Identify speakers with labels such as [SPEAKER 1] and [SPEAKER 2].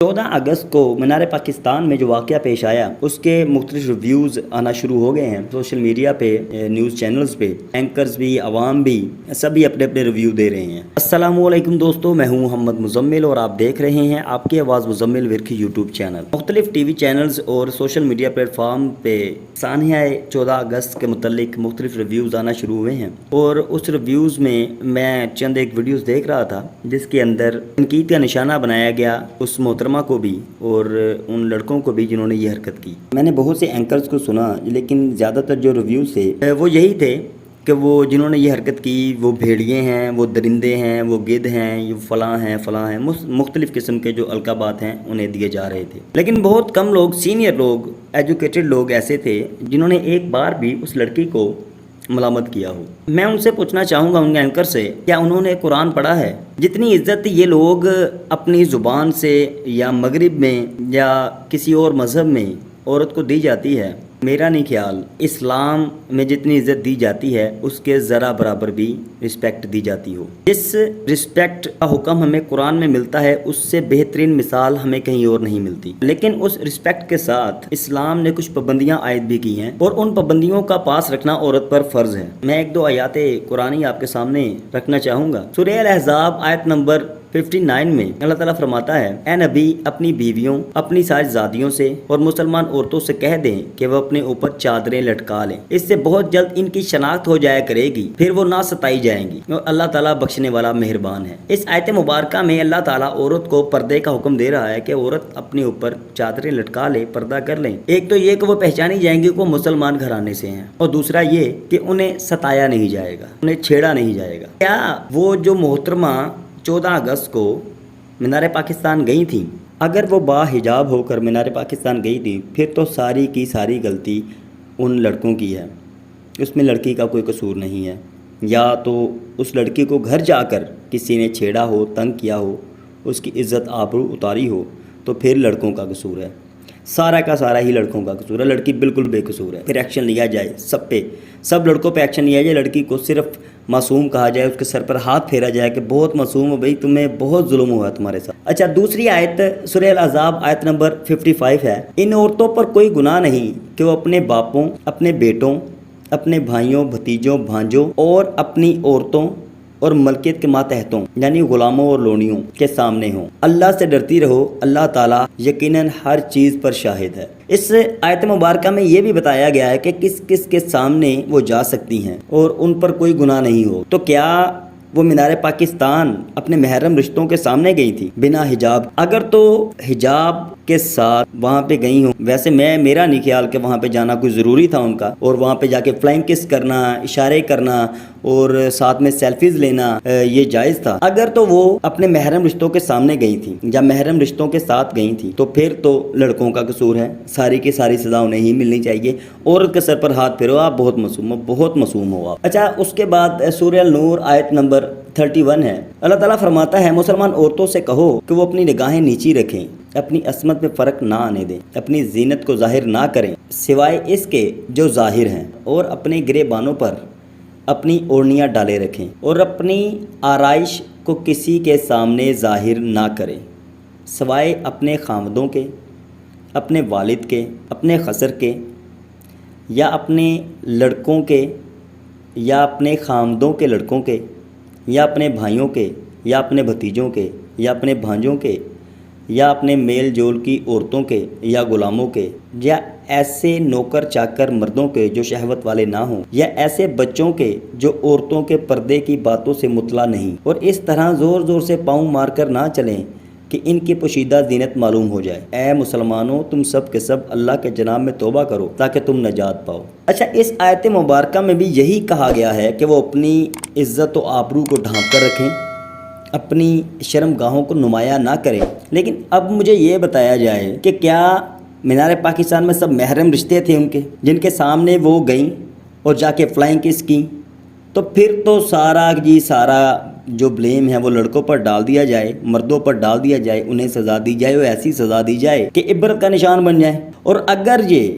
[SPEAKER 1] 14 اگست کو مینار پاکستان میں جو واقعہ پیش آیا اس کے مختلف ریویوز آنا شروع ہو گئے ہیں سوشل میڈیا پہ، نیوز چینلز پہ، اینکرز بھی، عوام بھی، سبھی اپنے اپنے ریویو دے رہے ہیں۔ السلام علیکم دوستو، میں ہوں محمد مزمل اور آپ دیکھ رہے ہیں آپ کی آواز مزمل ورکی یوٹیوب چینل۔ مختلف ٹی وی چینلز اور سوشل میڈیا پلیٹ فارم پہ سانحہ 14 اگست کے متعلق مختلف ریویوز آنا شروع ہوئے ہیں، اور اس ریویوز میں چند ایک ویڈیوز دیکھ رہا تھا جس کے اندر تنقید کا نشانہ بنایا گیا اس محترمہ کو بھی اور ان لڑکوں کو بھی جنہوں نے یہ حرکت کی۔ میں نے بہت سے اینکرز کو سنا، لیکن زیادہ تر جو ریویوز تھے وہ یہی تھے کہ وہ جنہوں نے یہ حرکت کی وہ بھیڑیے ہیں، وہ درندے ہیں، وہ گدھ ہیں، یہ فلاں ہیں، مختلف قسم کے جو القابات ہیں انہیں دیے جا رہے تھے۔ لیکن بہت کم لوگ، سینئر لوگ، ایجوکیٹڈ لوگ ایسے تھے جنہوں نے ایک بار بھی اس لڑکی کو ملامت کیا ہو۔ میں ان سے پوچھنا چاہوں گا، ان اینکر سے، کیا انہوں نے قرآن پڑھا ہے؟ جتنی عزت یہ لوگ اپنی زبان سے یا مغرب میں یا کسی اور مذہب میں عورت کو دی جاتی ہے، میرا نہیں خیال اسلام میں جتنی عزت دی جاتی ہے اس کے ذرا برابر بھی رسپیکٹ دی جاتی ہو۔ جس رسپیکٹ کا حکم ہمیں قرآن میں ملتا ہے اس سے بہترین مثال ہمیں کہیں اور نہیں ملتی۔ لیکن اس رسپیکٹ کے ساتھ اسلام نے کچھ پابندیاں عائد بھی کی ہیں، اور ان پابندیوں کا پاس رکھنا عورت پر فرض ہے۔ میں ایک دو آیات قرآنی آپ کے سامنے رکھنا چاہوں گا۔ سورہ الاحزاب آیت نمبر 59 میں اللہ تعالیٰ فرماتا ہے، اے نبی اپنی بیویوں، اپنی صاحبزادیوں سے اور مسلمان عورتوں سے کہہ دیں کہ وہ اپنے اوپر چادریں لٹکا لیں، اس سے بہت جلد ان کی شناخت ہو جایا کرے گی، پھر وہ نہ ستائی جائیں گی، اور اللہ تعالیٰ بخشنے والا مہربان ہے۔ اس آیت مبارکہ میں اللہ تعالیٰ عورت کو پردے کا حکم دے رہا ہے کہ عورت اپنے اوپر چادریں لٹکا لے، پردہ کر لیں۔ ایک تو یہ کہ وہ پہچانی جائیں گی کہ وہ مسلمان گھرانے سے ہیں، اور دوسرا یہ کہ انہیں ستایا نہیں جائے گا، انہیں چھیڑا نہیں جائے گا۔ کیا وہ جو محترمہ 14 اگست کو مینار پاکستان گئی تھی، اگر وہ با حجاب ہو کر مینار پاکستان گئی تھی، پھر تو ساری کی ساری غلطی ان لڑکوں کی ہے، اس میں لڑکی کا کوئی قصور نہیں ہے۔ یا تو اس لڑکی کو گھر جا کر کسی نے چھیڑا ہو، تنگ کیا ہو، اس کی عزت آبرو اتاری ہو، تو پھر لڑکوں کا قصور ہے، سارا کا سارا ہی لڑکوں کا قصور ہے۔ لڑکی بالکل بے قصور ہے، پھر ایکشن لیا جائے سب پہ، سب لڑکوں پہ ایکشن لیا جائے، لڑکی کو صرف معصوم کہا جائے، اس کے سر پر ہاتھ پھیرا جائے کہ بہت معصوم ہو بھائی، تمہیں بہت ظلم ہوا تمہارے ساتھ۔ اچھا، دوسری آیت سورہ الاحزاب آیت نمبر 55 ہے، ان عورتوں پر کوئی گناہ نہیں کہ وہ اپنے باپوں، اپنے بیٹوں، اپنے بھائیوں، بھتیجوں، بھانجوں اور اپنی عورتوں اور ملکیت کے ماتحتوں یعنی غلاموں اور لونیوں کے سامنے ہوں۔ اللہ سے ڈرتی رہو، اللہ تعالیٰ یقیناً ہر چیز پر شاہد ہے۔ اس آیت مبارکہ میں یہ بھی بتایا گیا ہے کہ کس کس کے سامنے وہ جا سکتی ہیں اور ان پر کوئی گناہ نہیں ہو۔ تو کیا وہ مینار پاکستان اپنے محرم رشتوں کے سامنے گئی تھی بنا حجاب؟ اگر تو حجاب کے ساتھ وہاں پہ گئی ہوں، ویسے میرا نہیں خیال کہ وہاں پہ جانا کوئی ضروری تھا ان کا، اور وہاں پہ جا کے فلائنگ کس کرنا، اشارے کرنا اور ساتھ میں سیلفیز لینا یہ جائز تھا۔ اگر تو وہ اپنے محرم رشتوں کے سامنے گئی تھی یا محرم رشتوں کے ساتھ گئی تھی تو پھر تو لڑکوں کا قصور ہے، ساری کی ساری سزا انہیں ہی ملنی چاہیے۔ عورت کے سر پر ہاتھ پھیرو، آپ بہت معصوم ہو آپ۔ اچھا، اس کے بعد سورہ النور آیت نمبر 31 ہے، اللہ تعالیٰ فرماتا ہے، مسلمان عورتوں سے کہو کہ وہ اپنی نگاہیں نیچی رکھیں، اپنی عصمت میں فرق نہ آنے دیں، اپنی زینت کو ظاہر نہ کریں سوائے اس کے جو ظاہر ہیں، اور اپنے گریبانوں پر اپنی اوڑھنیاں ڈالے رکھیں، اور اپنی آرائش کو کسی کے سامنے ظاہر نہ کریں سوائے اپنے خامدوں کے، اپنے والد کے، اپنے خسر کے، یا اپنے لڑکوں کے، یا اپنے خامدوں کے لڑکوں کے، یا اپنے بھائیوں کے، یا اپنے بھتیجوں کے، یا اپنے بھانجوں کے، یا اپنے میل جول کی عورتوں کے، یا غلاموں کے، یا ایسے نوکر چاکر مردوں کے جو شہوت والے نہ ہوں، یا ایسے بچوں کے جو عورتوں کے پردے کی باتوں سے مطلع نہیں، اور اس طرح زور زور سے پاؤں مار کر نہ چلیں کہ ان کی پوشیدہ زینت معلوم ہو جائے۔ اے مسلمانوں، تم سب کے سب اللہ کے جناب میں توبہ کرو تاکہ تم نجات پاؤ۔ اچھا، اس آیت مبارکہ میں بھی یہی کہا گیا ہے کہ وہ اپنی عزت و آبرو کو ڈھانپ کر رکھیں، اپنی شرم گاہوں کو نمایاں نہ کریں۔ لیکن اب مجھے یہ بتایا جائے کہ کیا مینار پاکستان میں سب محرم رشتے تھے ان کے، جن کے سامنے وہ گئیں اور جا کے فلائنگ کس کی؟ تو پھر تو سارا جو بلیم ہے وہ لڑکوں پر ڈال دیا جائے، مردوں پر ڈال دیا جائے، انہیں سزا دی جائے، اور ایسی سزا دی جائے کہ عبرت کا نشان بن جائے۔ اور اگر یہ